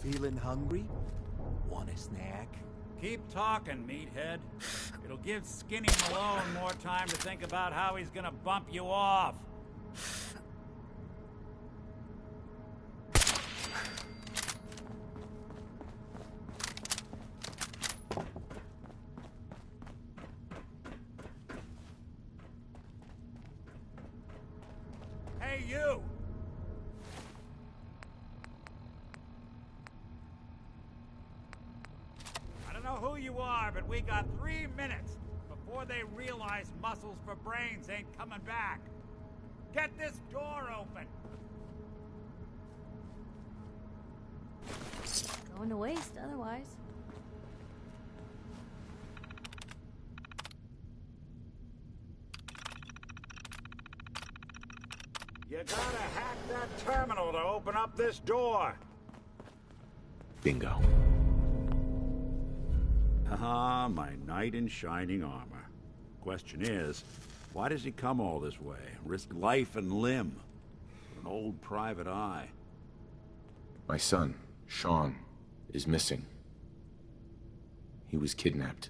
Feeling hungry? Want a snack? Keep talking, meathead. It'll give Skinny Malone more time to think about how he's gonna bump you off. Hey, you! I don't know who you are, but we got 3 minutes before they realize muscles for brains ain't coming back. Get this door open! Going to waste otherwise. You gotta hack that terminal to open up this door. Bingo. Ah, my knight in shining armor. Question is, why does he come all this way? Risk life and limb for an old private eye. My son, Sean, is missing. He was kidnapped.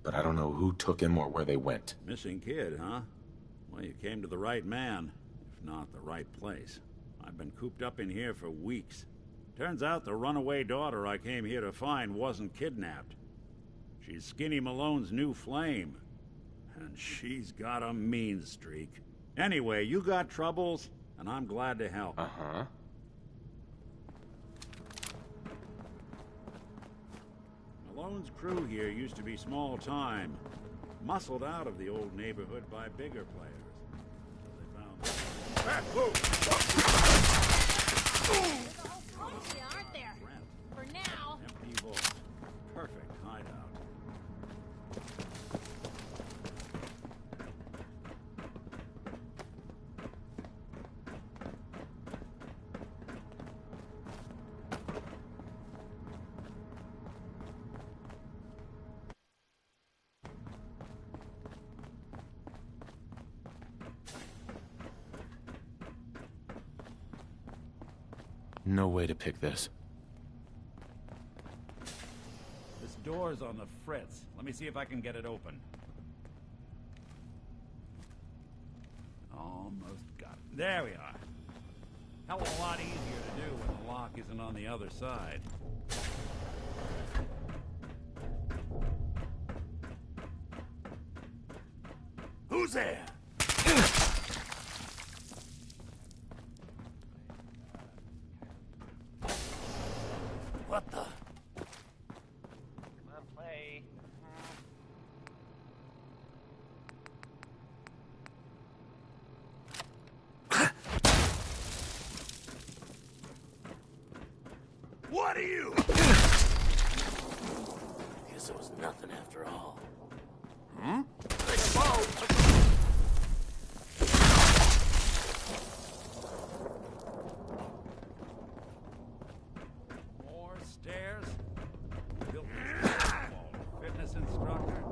But I don't know who took him or where they went. Missing kid, huh? Well, you came to the right man, if not the right place. I've been cooped up in here for weeks. Turns out the runaway daughter I came here to find wasn't kidnapped. She's Skinny Malone's new flame. And she's got a mean streak. Anyway, you got troubles, and I'm glad to help. Uh-huh. Malone's crew here used to be small time. Muscled out of the old neighborhood by bigger players. So they found... Aren't there? For now. Empty vault. Perfect hideout. No way to pick this. This door's on the fritz. Let me see if I can get it open. Almost got it. There we are. Hell of a lot easier to do when the lock isn't on the other side. Who's there? What the? Come on, play. What are you? Guess it was nothing after all. Hmm? More stairs? Built this fitness instructor?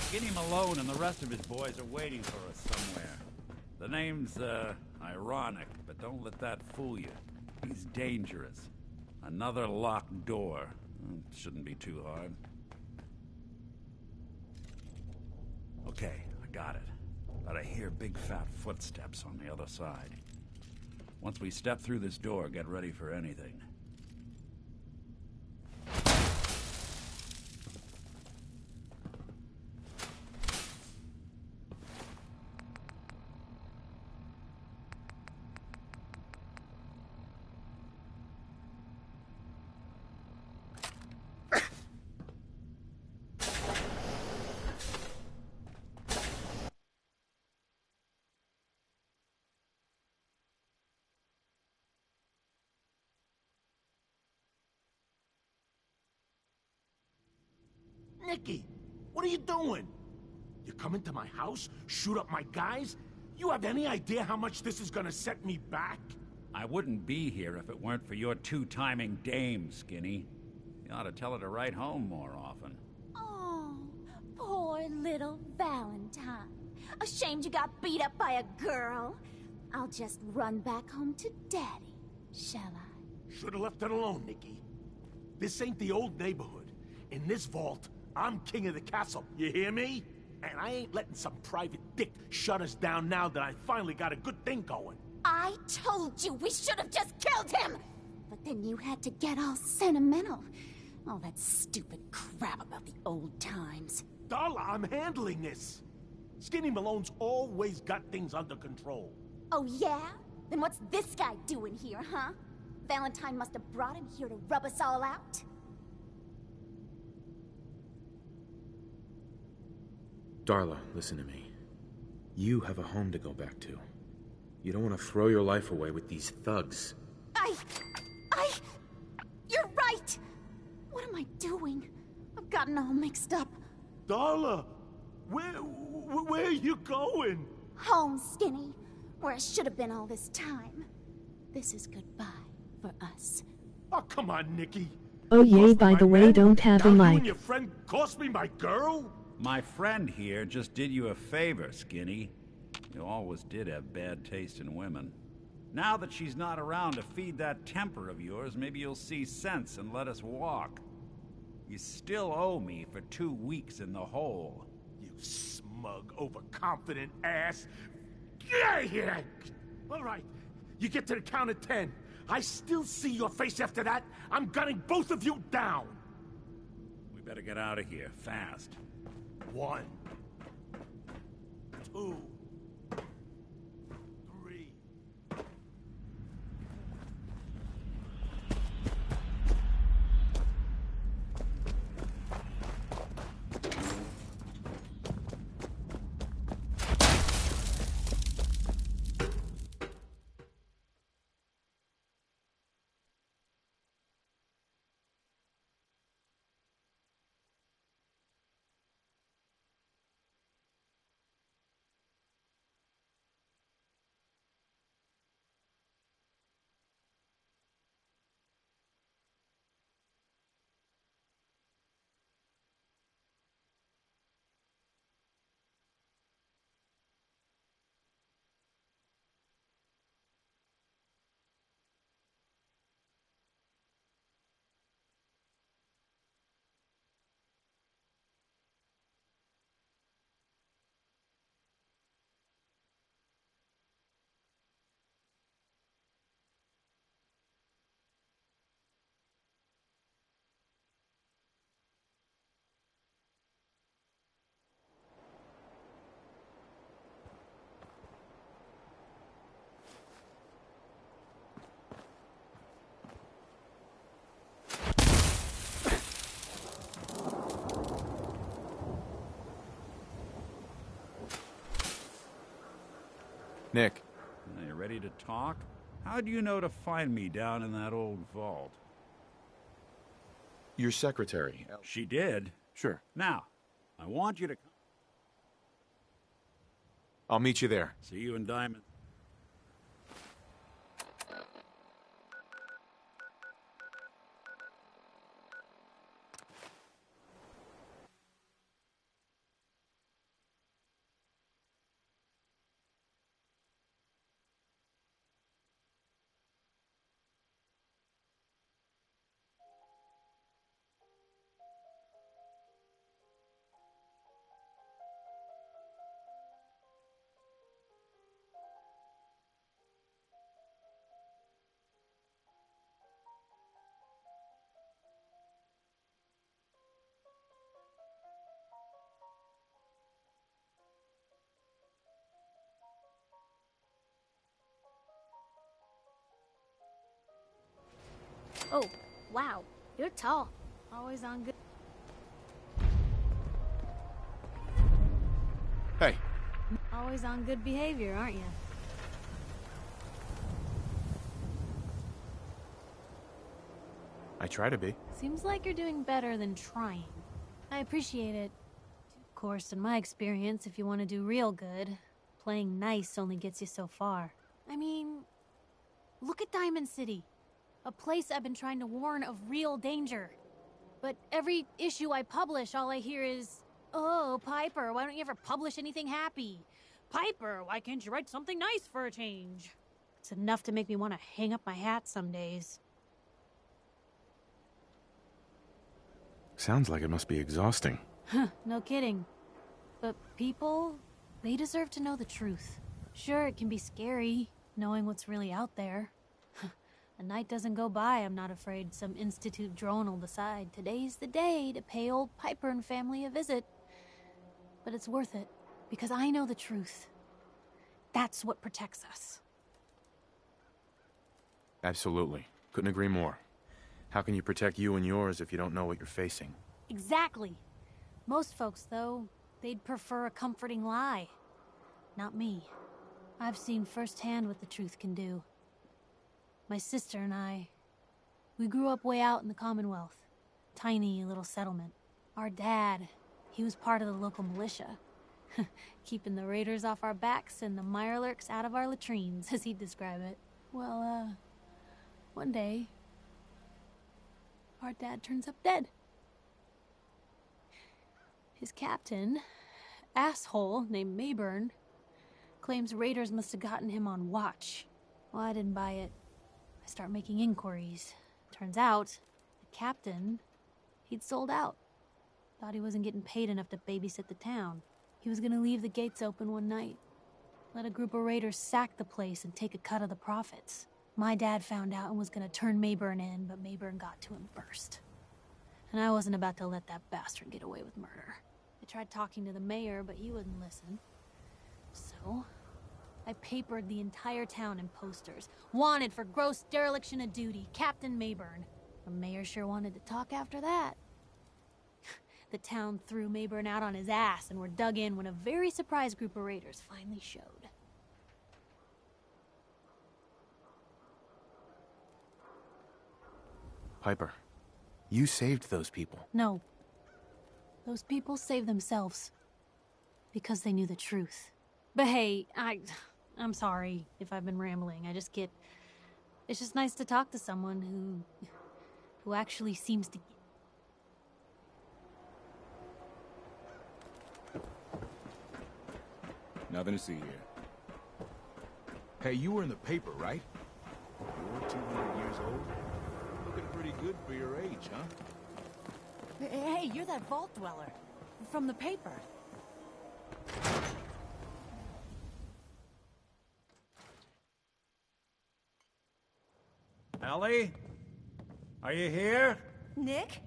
Skinny Malone and the rest of his boys are waiting for us somewhere. The name's, ironic, but don't let that fool you. He's dangerous. Another locked door. Shouldn't be too hard. Okay, I got it. But I hear big fat footsteps on the other side. Once we step through this door, get ready for anything. Nicky, what are you doing? You come into my house, shoot up my guys, You have any idea how much this is gonna set me back? I wouldn't be here if it weren't for your two-timing dame, Skinny. You ought to tell her to write home more often. Oh, poor little Valentine. Ashamed you got beat up by a girl? I'll just run back home to Daddy, shall I? Should've left it alone, Nikki. This ain't the old neighborhood. In this vault, I'm king of the castle, you hear me? And I ain't letting some private dick shut us down now that I finally got a good thing going. I told you we should have just killed him! But then you had to get all sentimental. All that stupid crap about the old times. Darla, I'm handling this. Skinny Malone's always got things under control. Oh yeah? Then what's this guy doing here, huh? Valentine must have brought him here to rub us all out? Darla, listen to me. You have a home to go back to. You don't want to throw your life away with these thugs. You're right! What am I doing? I've gotten all mixed up. Darla, where are you going? Home, Skinny. Where I should have been all this time. This is goodbye for us. Oh, come on, Nikki. Oh yay, Cost me by my the way, men? don't have a Now you and mic. your friend cost me my girl? My friend here just did you a favor, Skinny. You always did have bad taste in women. Now that she's not around to feed that temper of yours, maybe you'll see sense and let us walk. You still owe me for 2 weeks in the hole. You smug, overconfident ass. Get out of here! All right, you get to the count of 10. I still see your face after that. I'm gunning both of you down. We better get out of here, fast. 1, 2, 3. Nick. Are you ready to talk? How do you know to find me down in that old vault? Your secretary. She did. Sure. Now, I want you to I'll meet you there. see you in Diamond. Oh, wow. You're tall. Always on good. Hey. Always on good behavior, aren't you? I try to be. Seems like you're doing better than trying. I appreciate it. Of course, in my experience, if you want to do real good, playing nice only gets you so far. I mean, look at Diamond City. A place I've been trying to warn of real danger. But every issue I publish, all I hear is, "Oh, Piper, why don't you ever publish anything happy? Piper, why can't you write something nice for a change?" It's enough to make me want to hang up my hat some days. Sounds like it must be exhausting. Huh, no kidding. But people, they deserve to know the truth. Sure, it can be scary, knowing what's really out there. A night doesn't go by, I'm not afraid some Institute drone will decide today's the day to pay old Piper and family a visit. But it's worth it, because I know the truth. That's what protects us. Absolutely. Couldn't agree more. How can you protect you and yours if you don't know what you're facing? Exactly. Most folks, though, they'd prefer a comforting lie. Not me. I've seen firsthand what the truth can do. My sister and I, we grew up way out in the Commonwealth. Tiny little settlement. Our dad, he was part of the local militia. Keeping the raiders off our backs and the mirelurks out of our latrines, as he'd describe it. Well, one day, our dad turns up dead. His captain, asshole named Mayburn, claims raiders must have gotten him on watch. Well, I didn't buy it. I start making inquiries. Turns out, the captain, he'd sold out. Thought he wasn't getting paid enough to babysit the town. He was gonna leave the gates open one night. Let a group of raiders sack the place and take a cut of the profits. My dad found out and was gonna turn Mayburn in, but Mayburn got to him first. And I wasn't about to let that bastard get away with murder. I tried talking to the mayor, but he wouldn't listen. So, I papered the entire town in posters. Wanted for gross dereliction of duty, Captain Mayburn. The mayor sure wanted to talk after that. The town threw Mayburn out on his ass and were dug in when a very surprised group of raiders finally showed. Piper, you saved those people. No. Those people saved themselves. Because they knew the truth. But hey, I'm sorry if I've been rambling. It's just nice to talk to someone who actually seems to... Nothing to see here. Hey, you were in the paper, right? You're 200 years old? Looking pretty good for your age, huh? Hey, you're that vault dweller from the paper. Ellie? Are you here? Nick?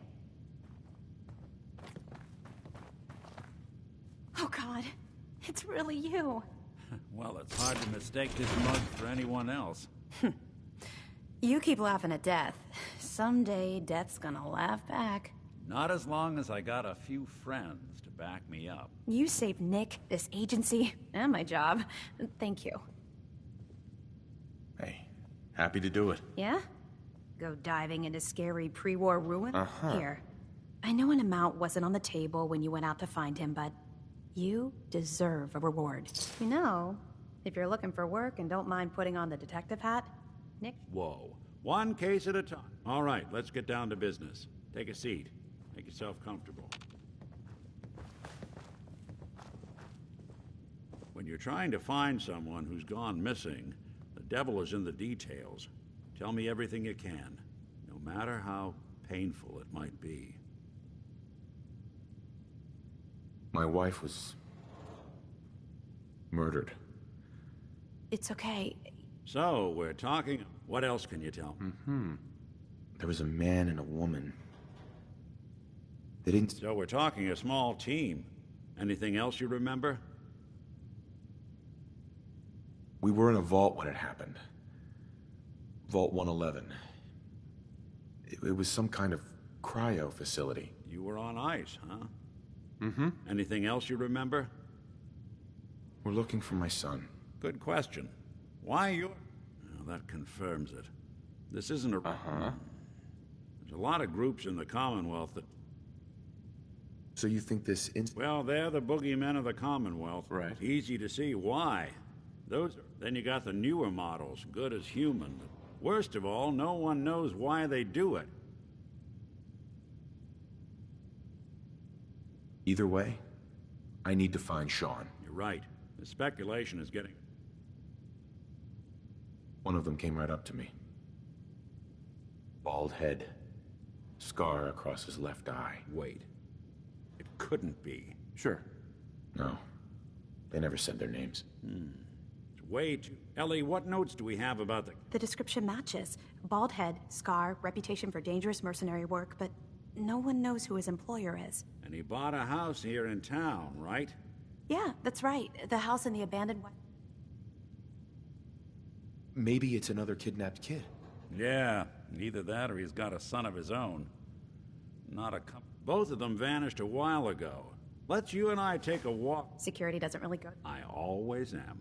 Oh, God. It's really you. Well, it's hard to mistake this mug for anyone else. You keep laughing at death. Someday, death's gonna laugh back. Not as long as I got a few friends to back me up. You saved Nick, this agency, and my job. Thank you. Hey, happy to do it. Yeah? Go diving into scary pre-war ruin? Uh-huh. Here. I know an amount wasn't on the table when you went out to find him, but you deserve a reward. You know, if you're looking for work and don't mind putting on the detective hat, Nick... Whoa. One case at a time. All right, let's get down to business. Take a seat. Make yourself comfortable. When you're trying to find someone who's gone missing, the devil is in the details. Tell me everything you can, no matter how painful it might be. My wife was... murdered. It's okay. So, we're talking... What else can you tell me? There was a man and a woman. They didn't... So we're talking a small team. Anything else you remember? We were in a vault when it happened. Vault 111. It was some kind of cryo facility. You were on ice, huh? Mm-hmm. Anything else you remember? We're looking for my son. Good question. Why you... Well, that confirms it. This isn't a... Uh-huh. There's a lot of groups in the Commonwealth that... So you think this Well, they're the boogeymen of the Commonwealth. Right. It's easy to see why. Then you got the newer models, good as human. But worst of all, no one knows why they do it. Either way, I need to find Sean. You're right. The speculation is getting... One of them came right up to me. Bald head. Scar across his left eye. Wait. It couldn't be. Sure. No. They never said their names. It's way too... Ellie, what notes do we have about the... The description matches. Bald head, scar, reputation for dangerous mercenary work, but no one knows who his employer is. And he bought a house here in town, right? Yeah, that's right. The house in the abandoned... Maybe it's another kidnapped kid. Yeah, either that or he's got a son of his own. Not a... Both of them vanished a while ago. Let's you and I take a walk. Security doesn't really go... I always am.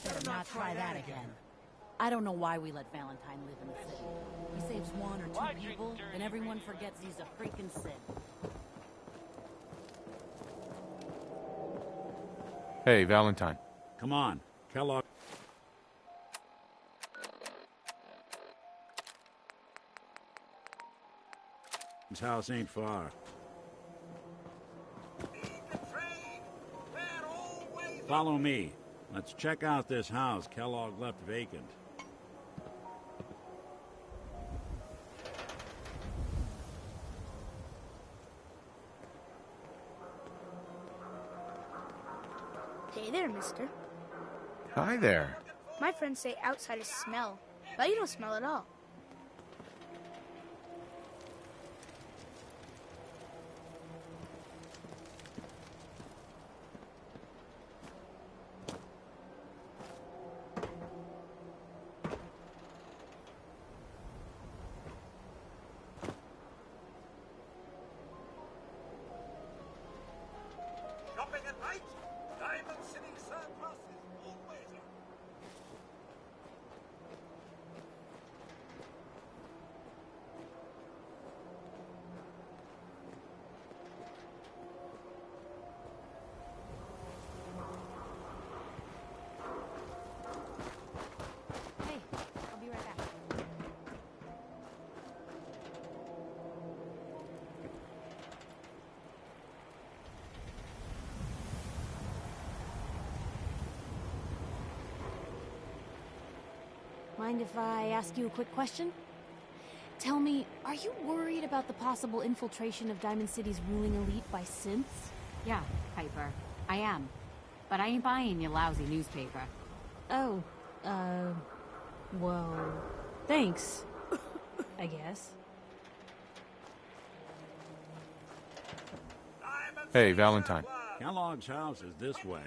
Better not try that again. I don't know why we let Valentine live in the city. He saves one or two people, and everyone forgets he's a freaking sin. Hey, Valentine. Come on, Kellogg. His house ain't far. Follow me. Let's check out this house Kellogg left vacant. Hey there, mister. Hi there. My friends say outsiders smell, but you don't smell at all. Shopping at night? Diamond City Surplus is always on. mind if I ask you a quick question? Tell me, are you worried about the possible infiltration of Diamond City's ruling elite by synths? Yeah, Piper. I am. But I ain't buying your lousy newspaper. Oh, well, thanks, I guess. Hey, Valentine. Kellogg's house is this way.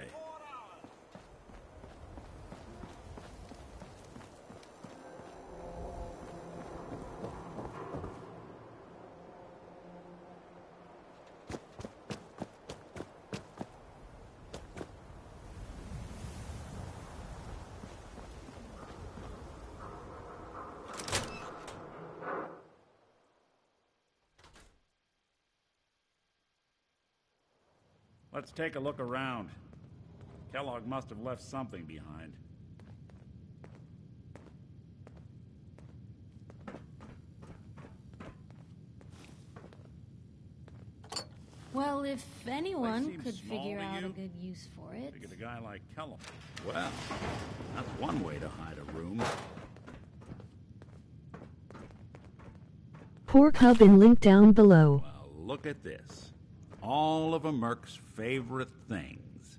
Let's take a look around. Kellogg must have left something behind. Well, if anyone seem could small figure to out you? a good use for it. Figured a guy like Kellogg. Well, that's one way to hide a room. Pork Hub in link down below. Well, look at this. All of a Merc's favorite things.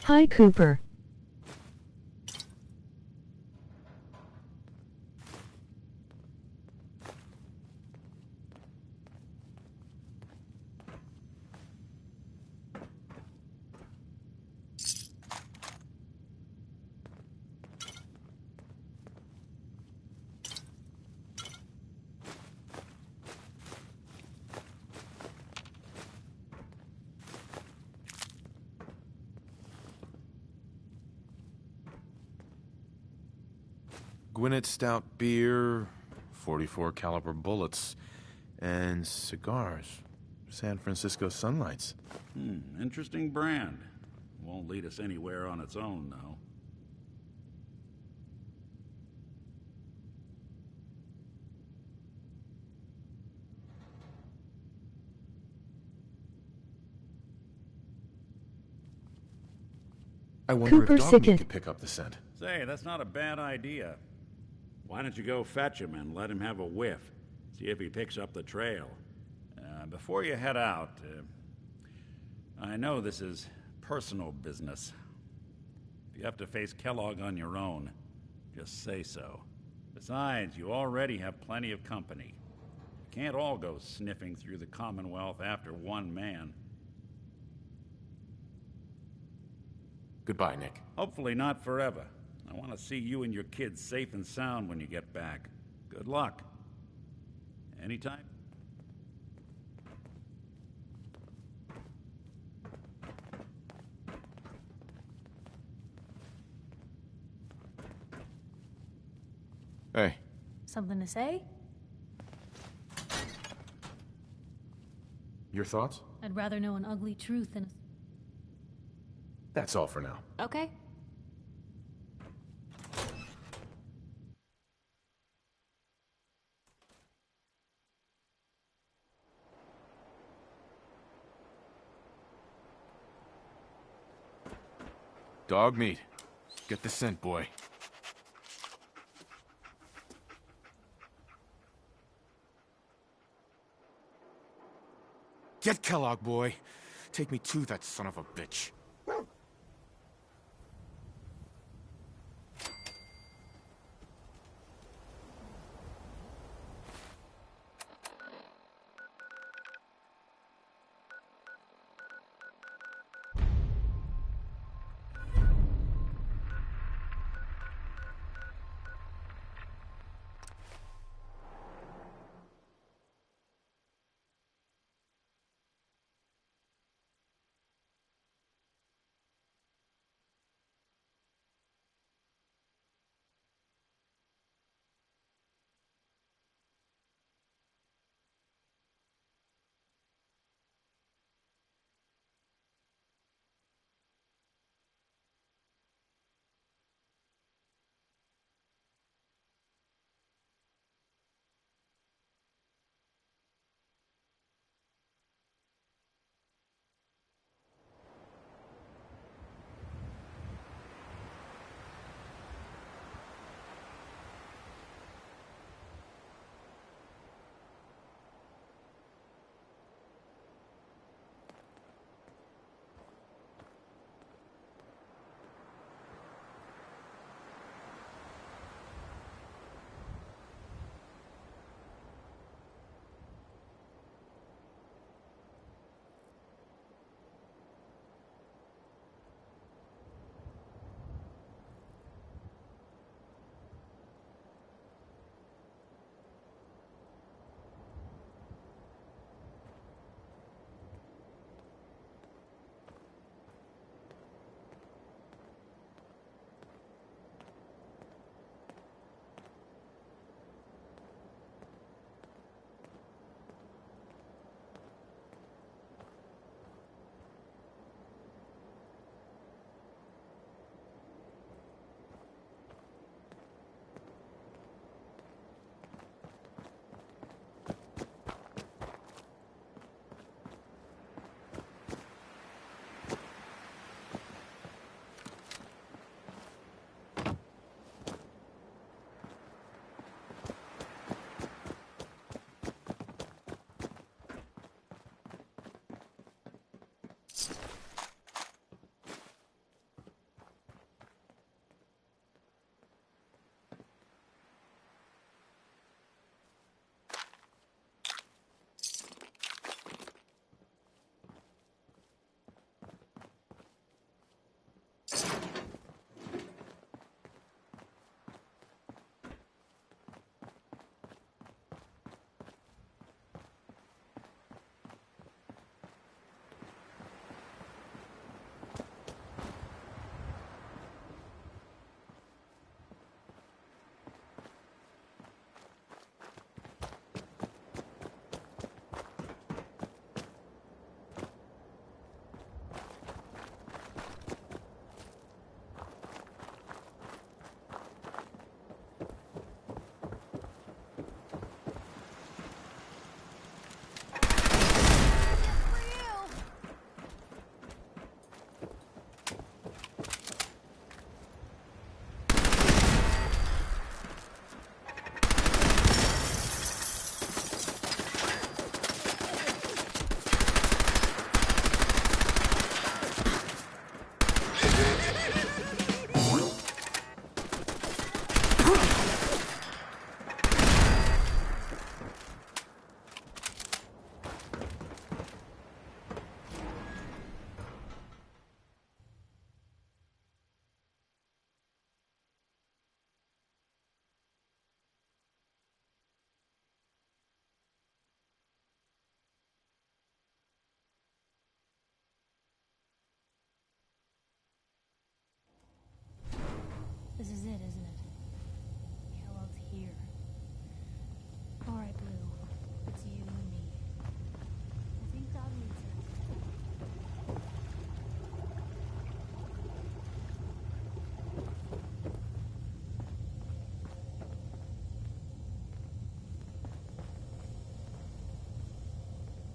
Hi, Cooper. Gwinnett Stout beer, 44 caliber bullets, and cigars. San Francisco Sunlights. Interesting brand. Won't lead us anywhere on its own, though. I wonder Cooper if Dogmeat Sickett. could pick up the scent. Say, that's not a bad idea. Why don't you go fetch him and let him have a whiff? See if he picks up the trail. Before you head out, I know this is personal business. If you have to face Kellogg on your own, just say so. Besides, you already have plenty of company. You can't all go sniffing through the Commonwealth after one man. Goodbye, Nick. Hopefully not forever. I want to see you and your kids safe and sound when you get back. Good luck. Anytime? Hey. Something to say? Your thoughts? I'd rather know an ugly truth than That's all for now. Okay. Dogmeat. Get the scent, boy. Get Kellogg, boy. Take me to that son of a bitch.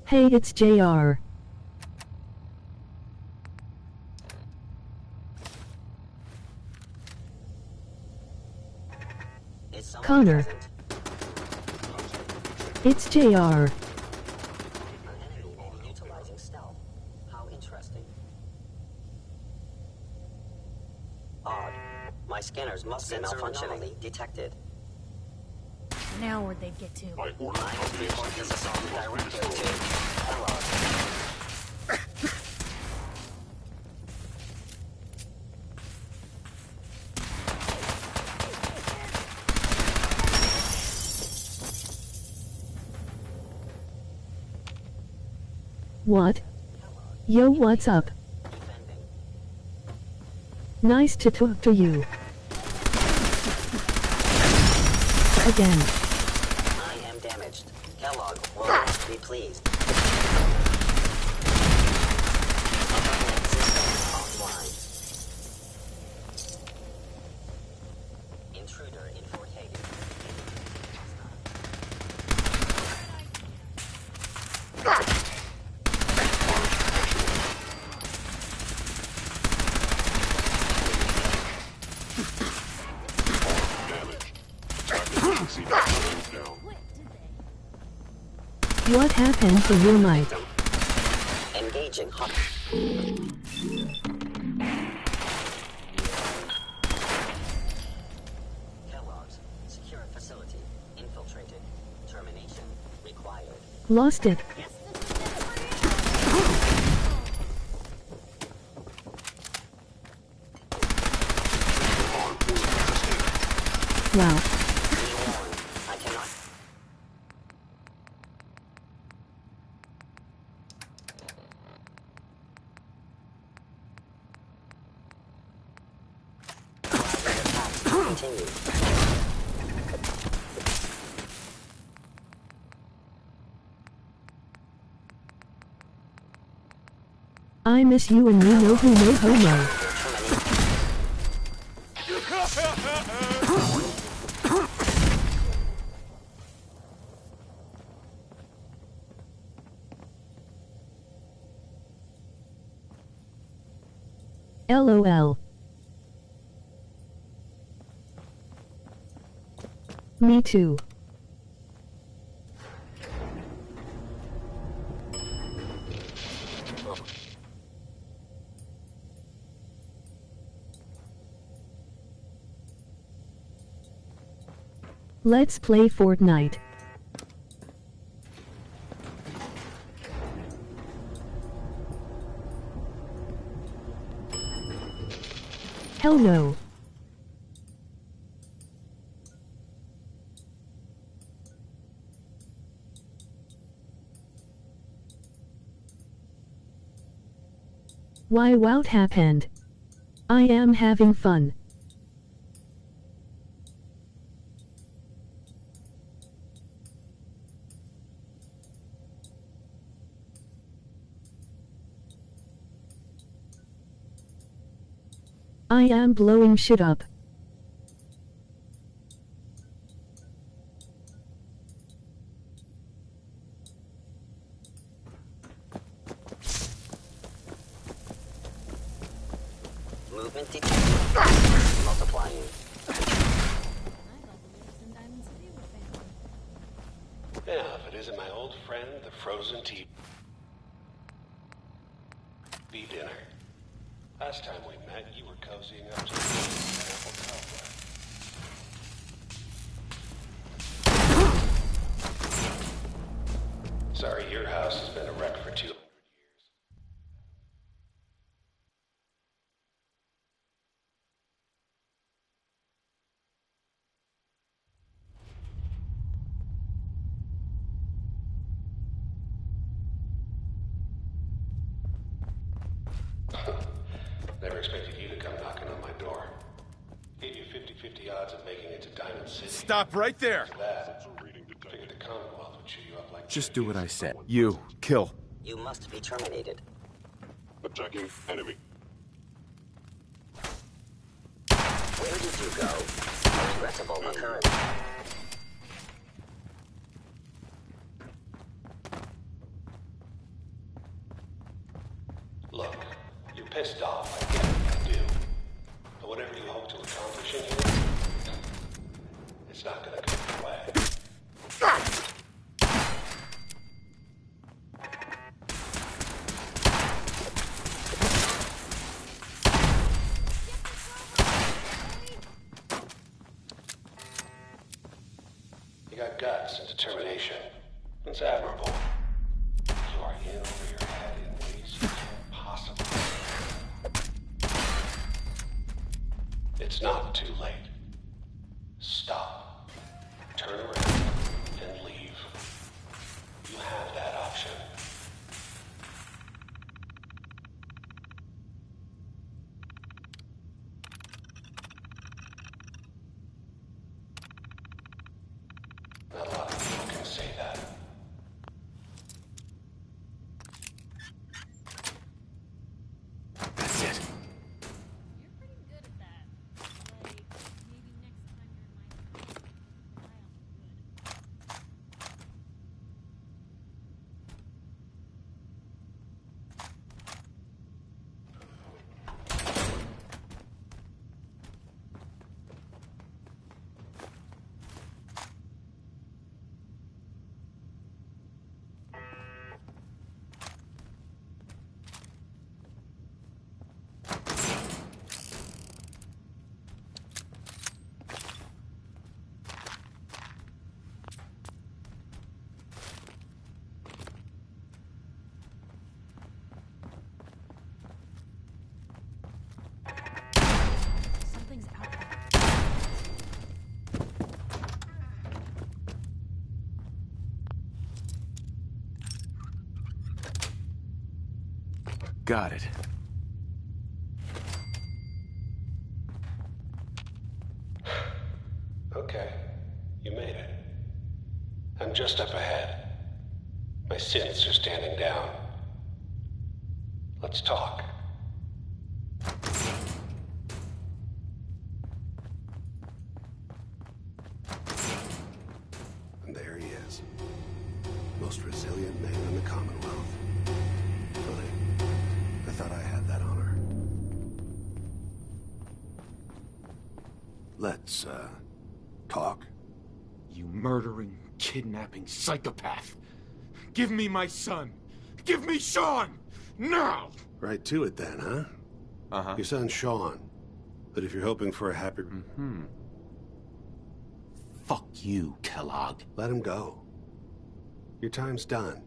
Hey, it's JR. Connor. It's JR. An enemy may be utilizing stealth. How interesting. Odd. My scanners must be malfunctioning. Detected. Now where'd they get to? I report this assault directly to Kellogg. What? Yo, what's up? Nice to talk to you. Again. I am damaged. Kellogg will not be pleased. Offline. Intruder in Fort Hagen. What happened to your mic? Engaging hot. Kellogg's secure facility infiltrated. Termination required. Lost it. Wow. I cannot. Continue. I miss you and me no who no homo. LOL. Me too. Let's play Fortnite. Hell no. Why, what happened? I am having fun. I am blowing shit up. Movement detected. Multiplying. Yeah, if it isn't my old friend, the frozen tea dinner. Last time we met, you were cozying up to the apple cobbler. Sorry, your house has been a wreck for 200 years. Never expected you to come knocking on my door. Gave you 50-50 odds of making it to Diamond City. Stop right there! Figured the Commonwealth would chew you up like... Just do what I said. You, kill. You must be terminated. Attacking enemy. Where did you go? Regrettable occurrence. Look, you're pissed off, I get it, I do. But whatever you hope to accomplish in here, it's not gonna come your way. You got guts and determination. It's admirable. You are in over your head in ways you can't possibly. It's not too late. Stop. Turn around and leave. You have that option. Not a lot of people can say that. That's it. You're pretty good at that. Like, maybe next time you're in my house, I'll be good. Something's out there. Got it. Okay, you made it. I'm just up ahead. My synths are standing down. Let's talk. And there he is. Most resilient man in the Commonwealth. Really? I thought I had that honor. Let's, talk. You murdering, kidnapping psychopath. Give me my son. Give me Sean! Now! Right to it then, huh? Uh-huh. Your son's Sean. But if you're hoping for a happy... Fuck you, Kellogg. Let him go. Your time's done.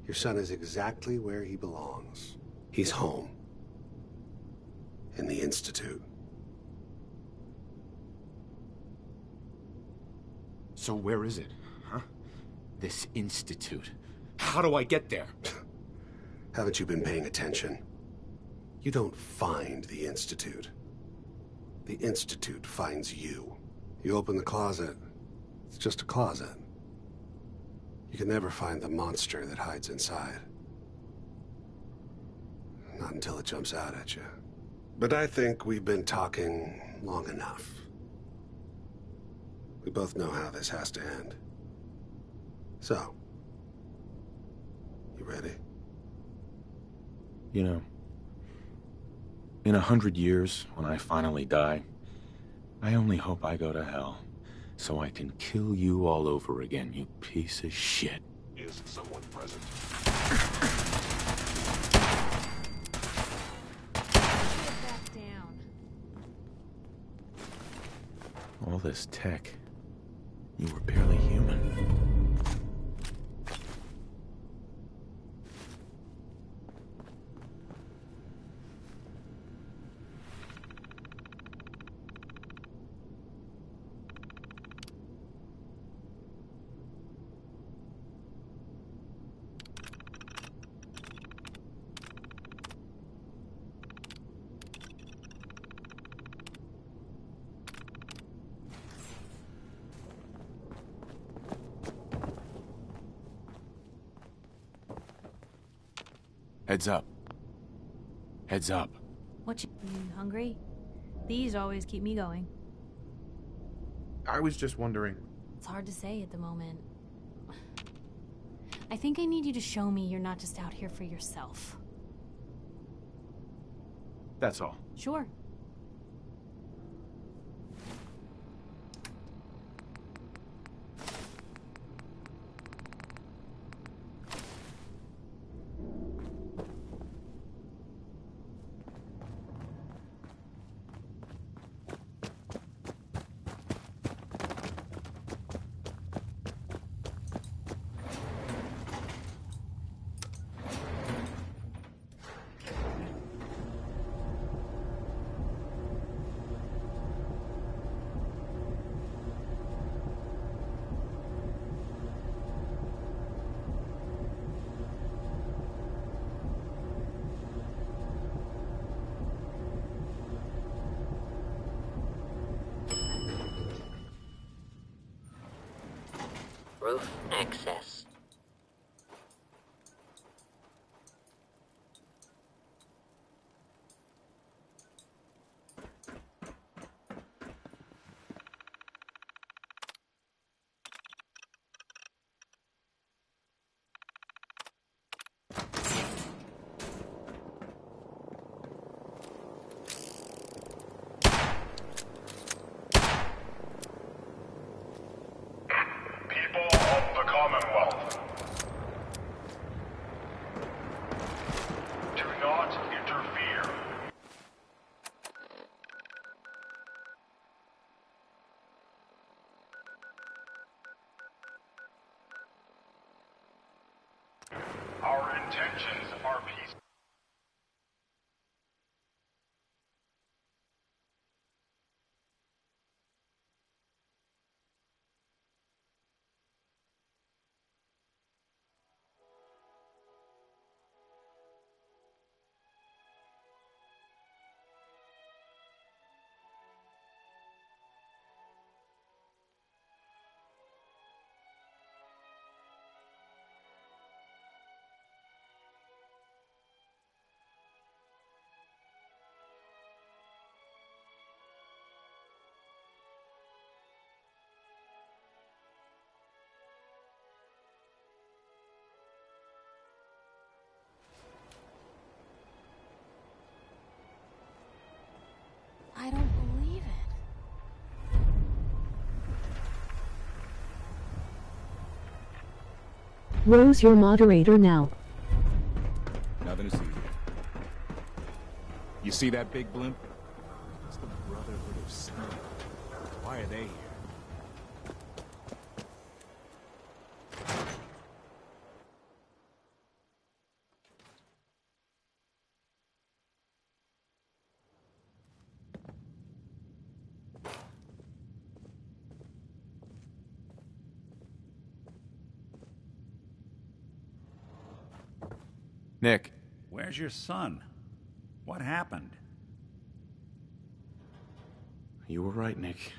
Your son is exactly where he belongs. He's home. In the Institute. So where is it, huh? This institute. How do I get there? Haven't you been paying attention? You don't find the Institute. The Institute finds you. You open the closet, it's just a closet. You can never find the monster that hides inside. Not until it jumps out at you. But I think we've been talking long enough. We both know how this has to end. So, you ready? You know, in 100 years, when I finally die, I only hope I go to hell, so I can kill you all over again, you piece of shit. Is someone present? Get back down. All this tech, you were barely human. Heads up. Heads up. You hungry? These always keep me going. I was just wondering. It's hard to say at the moment. I think I need you to show me you're not just out here for yourself. That's all. Sure. Roof access. Our intentions are peaceful. I don't believe it. Rose, your moderator now. Nothing to see here. You see that big blimp? It's the Brotherhood of Steel. Why are they here? Nick. Where's your son? What happened? You were right, Nick.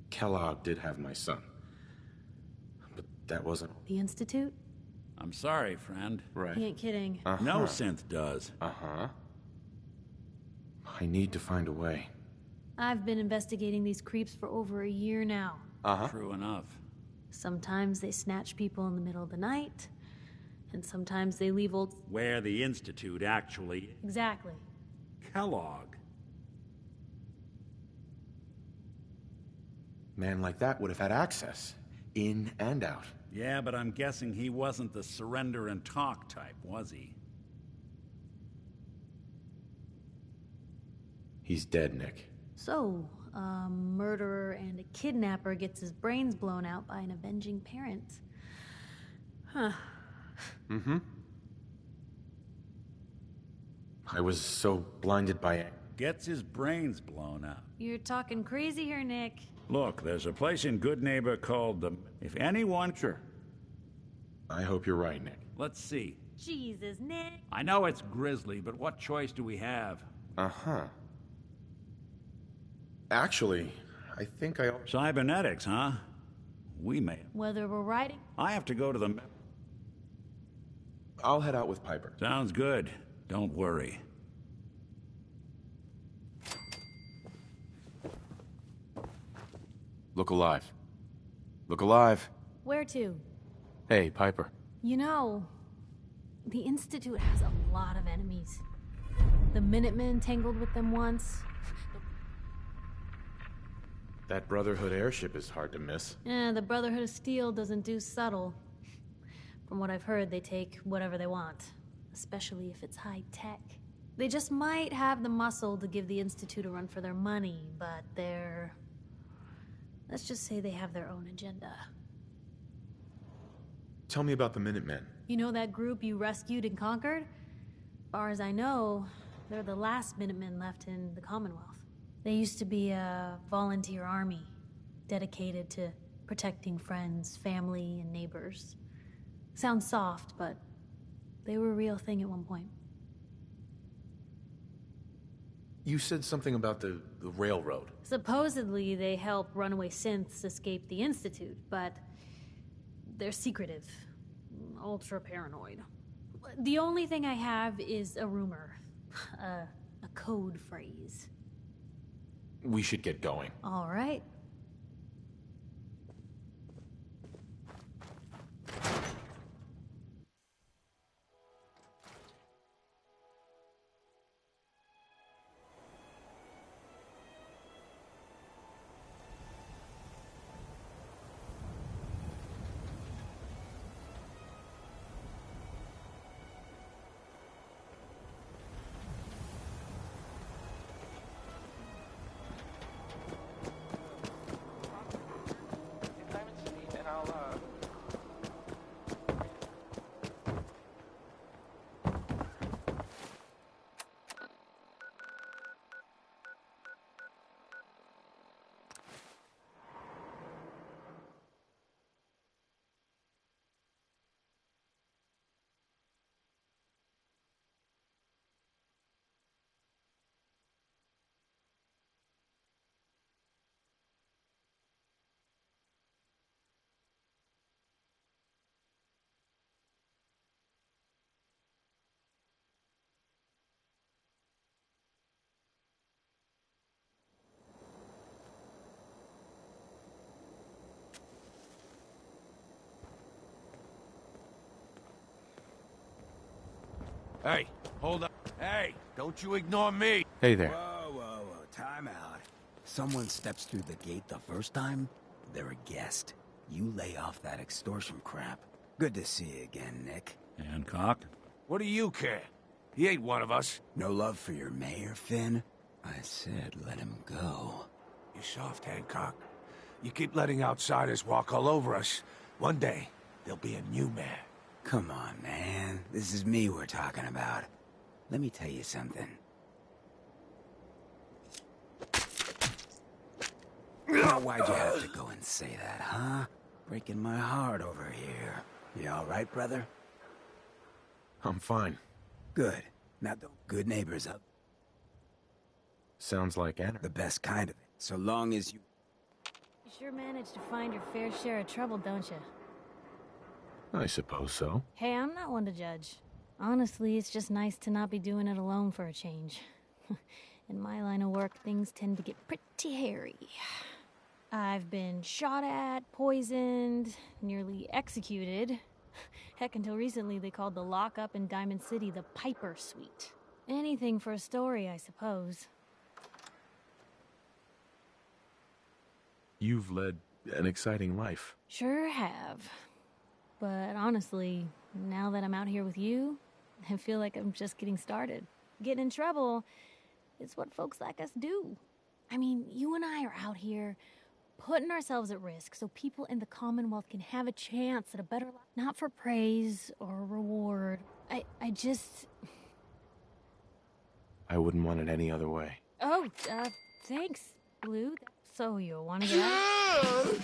Kellogg did have my son. But that wasn't... The Institute? I'm sorry, friend. Right. He ain't kidding. No synth does. Uh-huh. I need to find a way. I've been investigating these creeps for over a year now. Uh-huh. True enough. Sometimes they snatch people in the middle of the night, and sometimes they leave old... Where the Institute actually... Exactly. Kellogg. Man like that would have had access. In and out. Yeah, but I'm guessing he wasn't the surrender and talk type, was he? He's dead, Nick. So, a murderer and a kidnapper gets his brains blown out by an avenging parent. Huh. Mm-hmm. I was so blinded by it. Gets his brains blown out. You're talking crazy here, Nick. Look, there's a place in Good Neighbor called the... If anyone... Sure. I hope you're right, Nick. Let's see. Jesus, Nick. I know it's grisly, but what choice do we have? Uh-huh. Actually, I think I... Cybernetics, huh? We may... Whether we're riding... I have to go to the... I'll head out with Piper. Sounds good. Don't worry. Look alive. Look alive. Where to? Hey, Piper. You know, the Institute has a lot of enemies. The Minutemen tangled with them once. That Brotherhood airship is hard to miss. Yeah, the Brotherhood of Steel doesn't do subtle. From what I've heard, they take whatever they want, especially if it's high tech. They just might have the muscle to give the Institute a run for their money, but they're... let's just say they have their own agenda. Tell me about the Minutemen. You know that group you rescued and conquered? As far as I know, they're the last Minutemen left in the Commonwealth. They used to be a volunteer army, dedicated to protecting friends, family, and neighbors. Sounds soft, but they were a real thing at one point. You said something about the railroad. Supposedly, they help runaway synths escape the Institute, but they're secretive, ultra paranoid. The only thing I have is a rumor, a code phrase. We should get going. All right. Hey, hold up. Hey, don't you ignore me. Hey there. Whoa, time out. Someone steps through the gate the first time, they're a guest. You lay off that extortion crap. Good to see you again, Nick. Hancock? What do you care? He ain't one of us. No love for your mayor, Finn? I said let him go. You're soft, Hancock. You keep letting outsiders walk all over us. One day, there'll be a new mayor. Come on, man. This is me we're talking about. Let me tell you something. Now, why'd you have to go and say that, huh? Breaking my heart over here. You all right, brother? I'm fine. Good. Now, don't good neighbors up. Sounds like anarchy. The best kind of it. So long as you... You sure manage to find your fair share of trouble, don't you? I suppose so. Hey, I'm not one to judge. Honestly, it's just nice to not be doing it alone for a change. In my line of work, things tend to get pretty hairy. I've been shot at, poisoned, nearly executed. Heck, until recently they called the lockup in Diamond City the Piper Suite. Anything for a story, I suppose. You've led an exciting life. Sure have. But honestly, now that I'm out here with you, I feel like I'm just getting started. Getting in trouble is what folks like us do. I mean, you and I are out here putting ourselves at risk so people in the Commonwealth can have a chance at a better life. Not for praise or reward. I just... I wouldn't want it any other way. Oh, thanks, Blue. So you want to get out?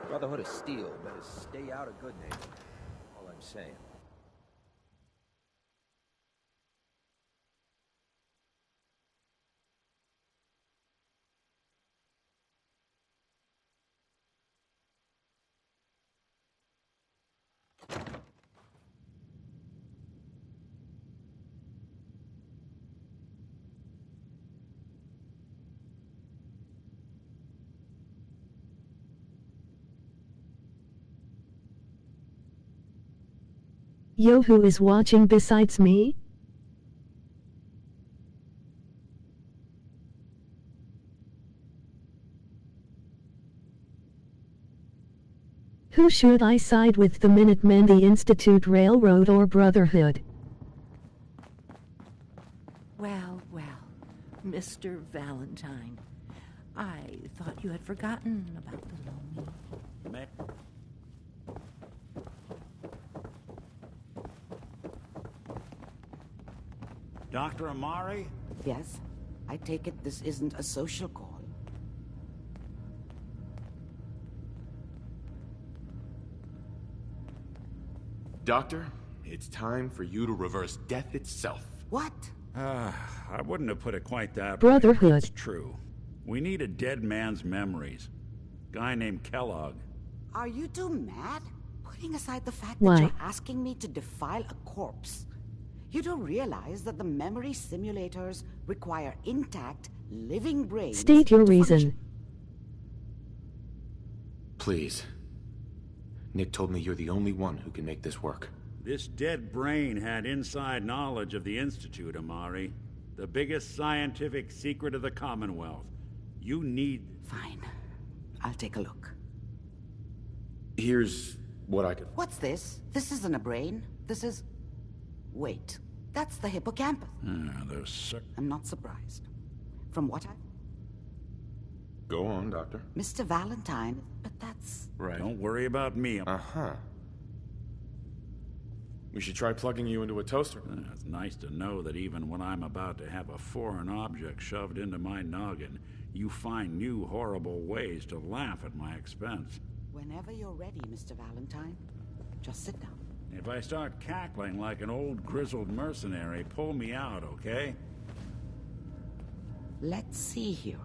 Brotherhood of Steel better stay out of good name. All I'm saying. Yo, who is watching besides me? Who should I side with, the Minutemen, the Institute, Railroad, or Brotherhood? Well, Mr. Valentine. I thought you had forgotten about the lonely. Dr. Amari? Yes, I take it this isn't a social call. Doctor, it's time for you to reverse death itself. What? I wouldn't have put it quite that way. Brotherhood. It's true. We need a dead man's memories. Guy named Kellogg. Are you two mad? Putting aside the fact Why? that you're asking me to defile a corpse. You don't realize that the memory simulators require intact, living brains. State your to reason. function. Please. Nick told me you're the only one who can make this work. This dead brain had inside knowledge of the Institute, Amari. The biggest scientific secret of the Commonwealth. You need... Fine. I'll take a look. Here's what I could... What's this? This isn't a brain. This is... Wait. That's the hippocampus. Those... I'm not surprised. From what I... Go on, Doctor. Mr. Valentine, but that's... Right. Don't worry about me. Uh-huh. We should try plugging you into a toaster. It's nice to know that even when I'm about to have a foreign object shoved into my noggin, you find new horrible ways to laugh at my expense. Whenever you're ready, Mr. Valentine, just sit down. If I start cackling like an old grizzled mercenary, pull me out, okay? Let's see here.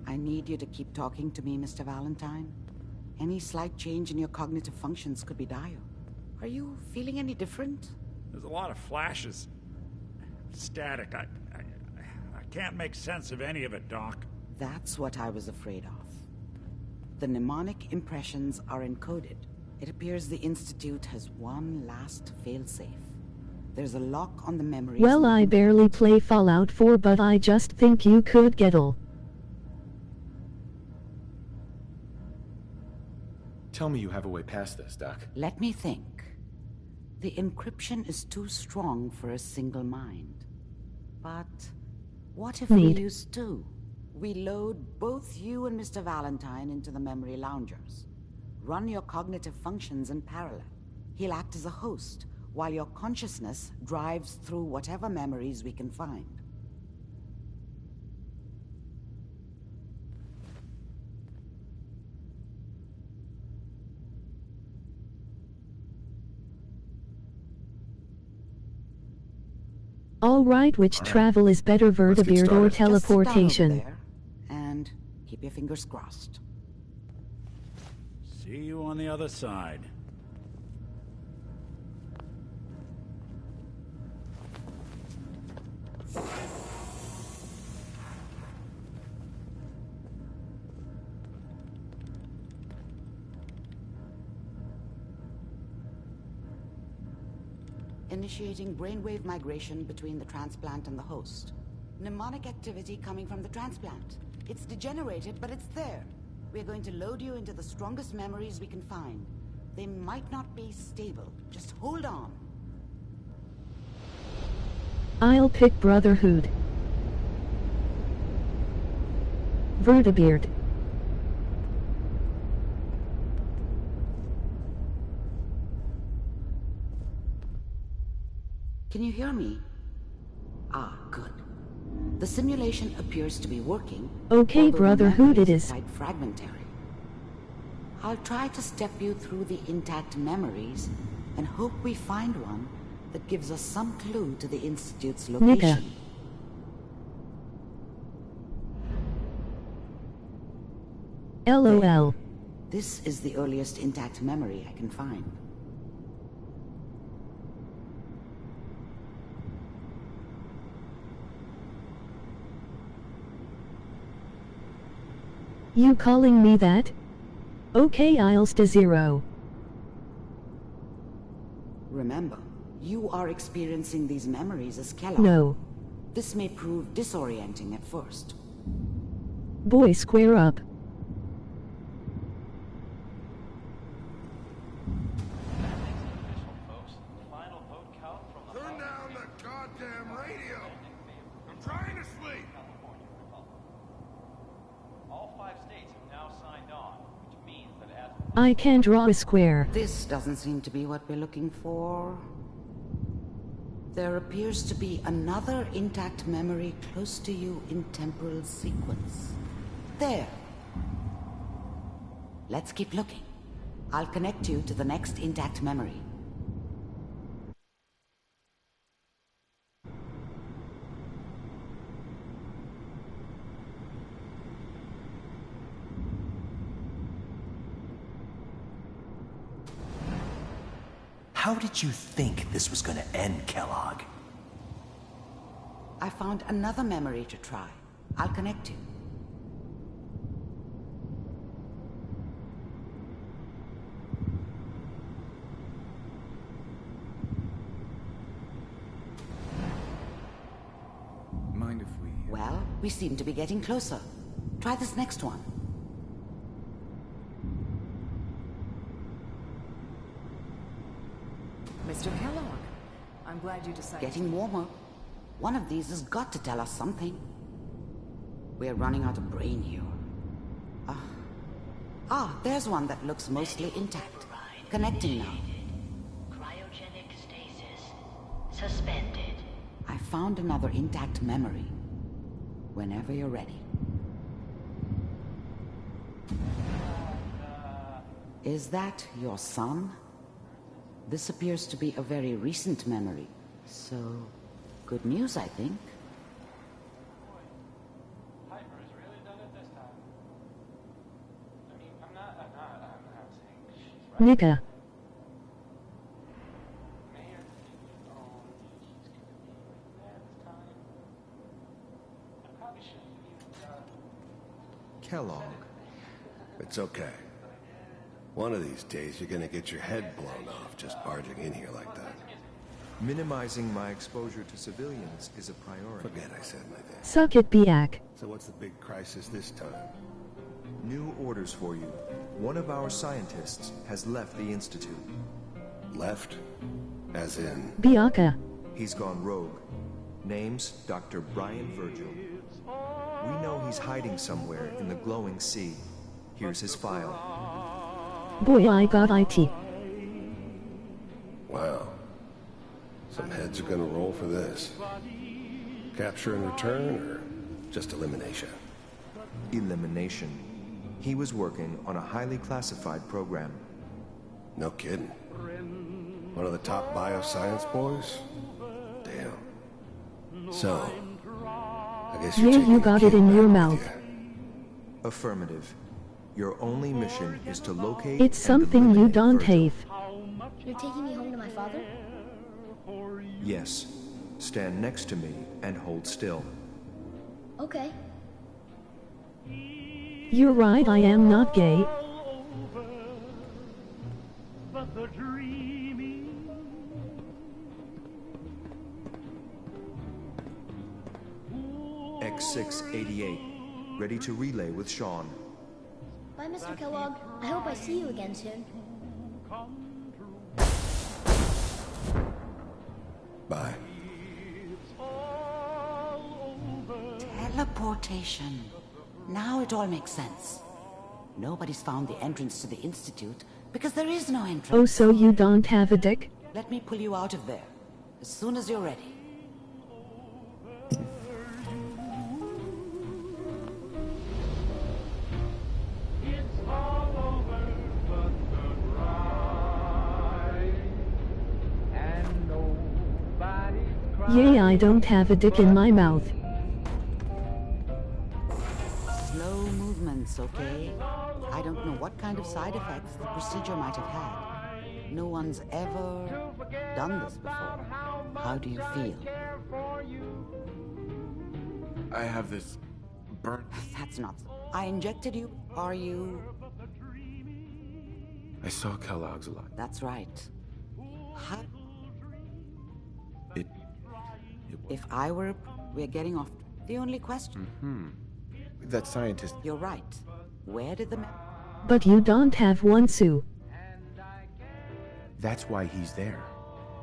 I need you to keep talking to me, Mr. Valentine. Any slight change in your cognitive functions could be dire. Are you feeling any different? There's a lot of flashes. Static. I can't make sense of any of it, Doc. That's what I was afraid of. The mnemonic impressions are encoded. It appears the Institute has one last failsafe. There's a lock on the memories... Well, I barely play Fallout 4, but I just think you could gettle. Tell me you have a way past this, Doc. Let me think. The encryption is too strong for a single mind. But what if we use two? We load both you and Mr. Valentine into the memory loungers. Run your cognitive functions in parallel. He'll act as a host, while your consciousness drives through whatever memories we can find. All right, which travel is better, vertibeard or teleportation? Just sit down over there and keep your fingers crossed. See you on the other side. Initiating brainwave migration between the transplant and the host. Mnemonic activity coming from the transplant. It's degenerated, but it's there. We're going to load you into the strongest memories we can find. They might not be stable. Just hold on. I'll pick Brotherhood. Vertibeard. Can you hear me? Ah, good. The simulation appears to be working. Okay, Brotherhood it is. Quite fragmentary. I'll try to step you through the intact memories and hope we find one that gives us some clue to the Institute's location. LOL. This is the earliest intact memory I can find. You calling me that? Okay, I'll stay 0. Remember, you are experiencing these memories as Kellogg. No. This may prove disorienting at first. Boy, square up. Turn down the goddamn radio! I'm trying to sleep! All 5 states have now signed on, which means that as... I can draw a square. This doesn't seem to be what we're looking for. There appears to be another intact memory close to you in temporal sequence. There. Let's keep looking. I'll connect you to the next intact memory. How did you think this was gonna end, Kellogg? I found another memory to try. I'll connect you. Mind if we... Well, we seem to be getting closer. Try this next one. Mr. Kellogg, I'm glad you decided... Getting warmer. One of these has got to tell us something. We're running out of brain here. There's one that looks mostly intact. Connecting now. Cryogenic stasis suspended. I found another intact memory. Whenever you're ready. Is that your son? This appears to be a very recent memory. So, good news, I think. Piper has really done it this time. I mean, I'm not saying she's right. Nika. Mayor, she's gonna be there this time. I probably shouldn't even, Kellogg. It's okay. One of these days, you're gonna get your head blown off just barging in here like that. Minimizing my exposure to civilians is a priority. Forget I said anything. Suck it, Biak. So what's the big crisis this time? New orders for you. One of our scientists has left the Institute. Left? As in? Biaka. He's gone rogue. Name's Dr. Brian Virgil. We know he's hiding somewhere in the glowing sea. Here's his file. Boy, I got IT. Wow. Some heads are gonna roll for this. Capture and return, or just elimination? Elimination. He was working on a highly classified program. No kidding. One of the top bioscience boys? Damn. So, I guess you're taking You got it in your mouth. Affirmative. Your only mission is to locate... It's something you don't have. You're taking me home to my father? Yes. Stand next to me and hold still. Okay. You're right, I am not gay. X688. Ready to relay with Sean. Bye, Mr. Kellogg. I hope I see you again soon. Bye. Teleportation. Now it all makes sense. Nobody's found the entrance to the Institute because there is no entrance. Oh, so you don't have a dick? Let me pull you out of there as soon as you're ready. Yay, I don't have a dick in my mouth. Slow movements, okay? I don't know what kind of side effects the procedure might have had. No one's ever done this before. How do you feel? I have this burn. That's not... I injected you. Are you... I saw Kellogg's alive. That's right. How... If I were... We're getting off... The only question... That scientist... You're right. Where did the... But you don't have one, Sue. That's why he's there.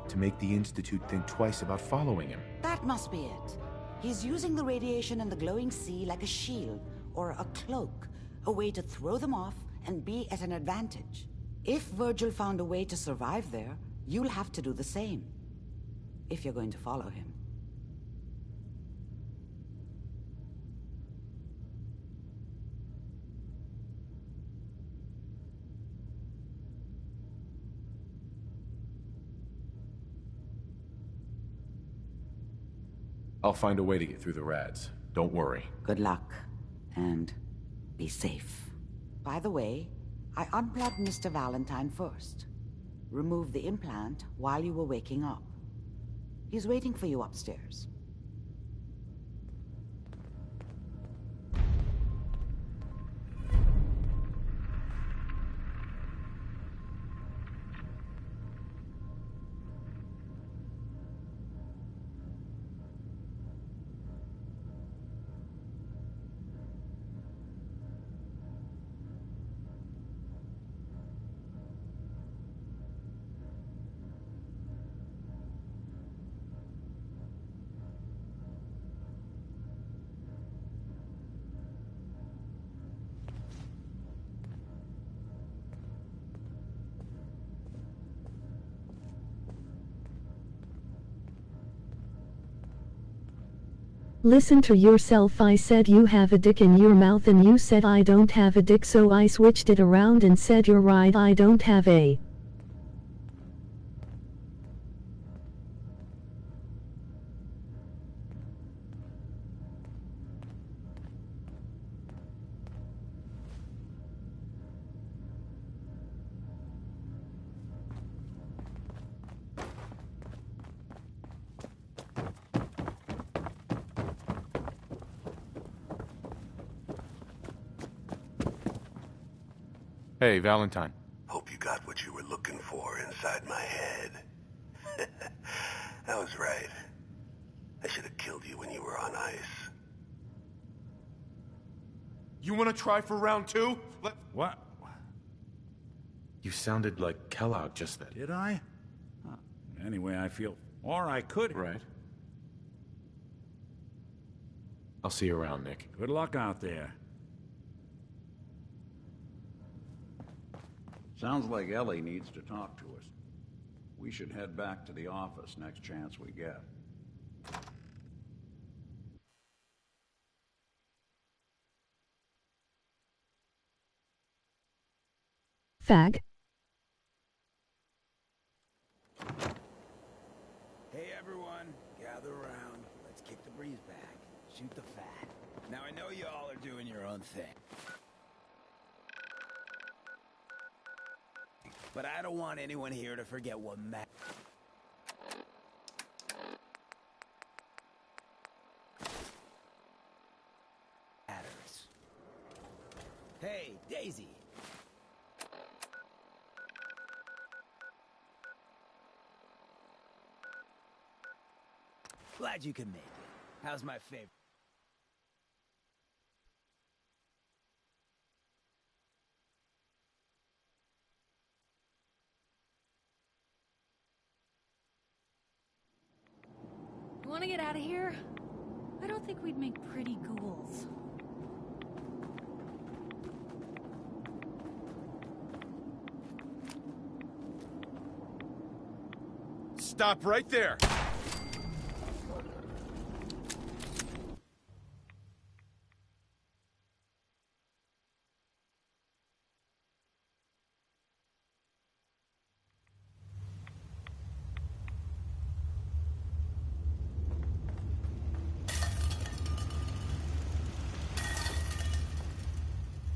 To make the Institute think twice about following him. That must be it. He's using the radiation and the glowing sea like a shield, or a cloak. A way to throw them off and be at an advantage. If Virgil found a way to survive there, you'll have to do the same. If you're going to follow him. I'll find a way to get through the rads. Don't worry. Good luck. And be safe. By the way, I unplugged Mr. Valentine first. Removed the implant while you were waking up. He's waiting for you upstairs. Listen to yourself. I said you have a dick in your mouth and you said I don't have a dick, so I switched it around and said you're right, I don't have a. Hey, Valentine. Hope you got what you were looking for inside my head. I was right. I should have killed you when you were on ice. You want to try for round 2? What? You sounded like Kellogg just then. Did I? Anyway, I feel... Or I could... Right. I'll see you around, Nick. Good luck out there. Sounds like Ellie needs to talk to us. We should head back to the office next chance we get. Fag. Hey everyone, gather around. Let's kick the breeze back. Shoot the fat. Now I know you all are doing your own thing. But I don't want anyone here to forget what matters. Hey, Daisy. Glad you could make it. How's my favorite? Want to get out of here? I don't think we'd make pretty ghouls. Stop right there!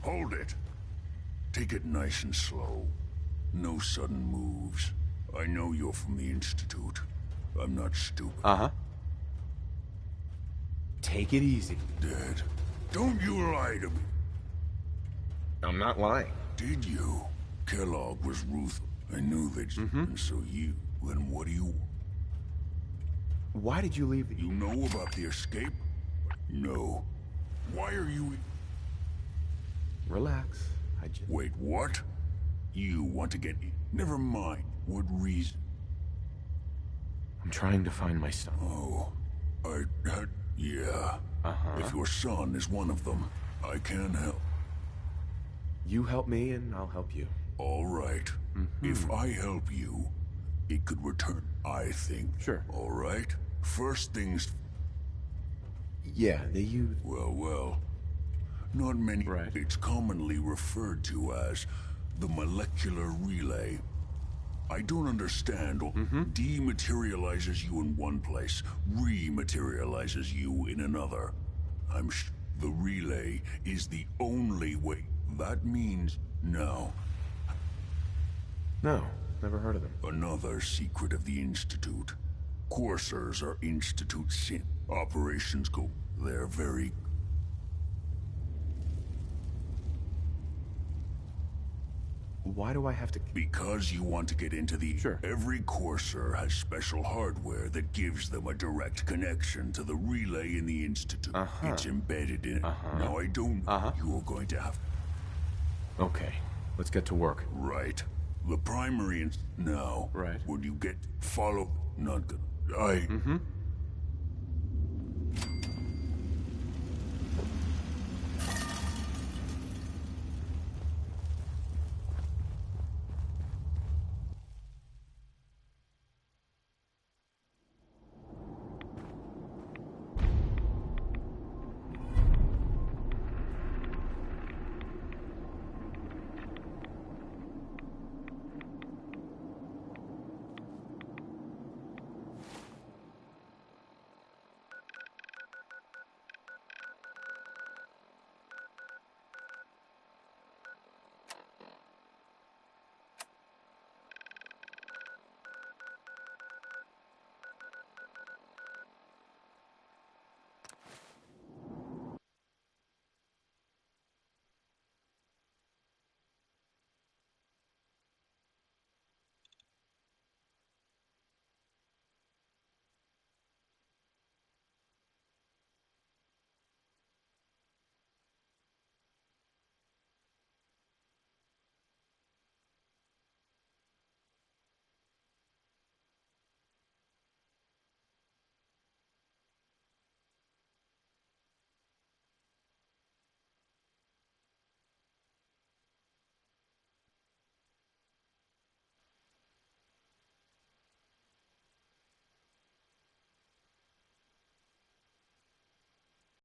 Hold it. Take it nice and slow. No sudden moves. I know you're from the Institute. I'm not stupid. Uh-huh. Take it easy. Dad, don't you lie to me. I'm not lying. Did you? Kellogg was ruthless. I knew they'd... And so you... Then what do you... Why did you leave the... You know about the escape? No. Why are you... Relax. I just... Wait, what? You want to get... Never mind. What reason? I'm trying to find my son. Oh. Yeah. If your son is one of them, I can help. You help me and I'll help you. All right. If I help you, it could return, I think. Sure. All right? First things... Yeah, they use... Well. Not many... Right. It's commonly referred to as the molecular relay. I don't understand. Dematerializes you in one place, rematerializes you in another. The relay is the only way. That means no. No, never heard of them. Another secret of the Institute. Coursers are Institute sin. Operations go. They're very... Why do I have to... Because you want to get into the... Sure. Every Courser has special hardware that gives them a direct connection to the relay in the Institute. It's embedded in it. Now, I don't... You're going to have... Okay, let's get to work. Right. The primary... Now... Right. Would you get... Follow... Not good.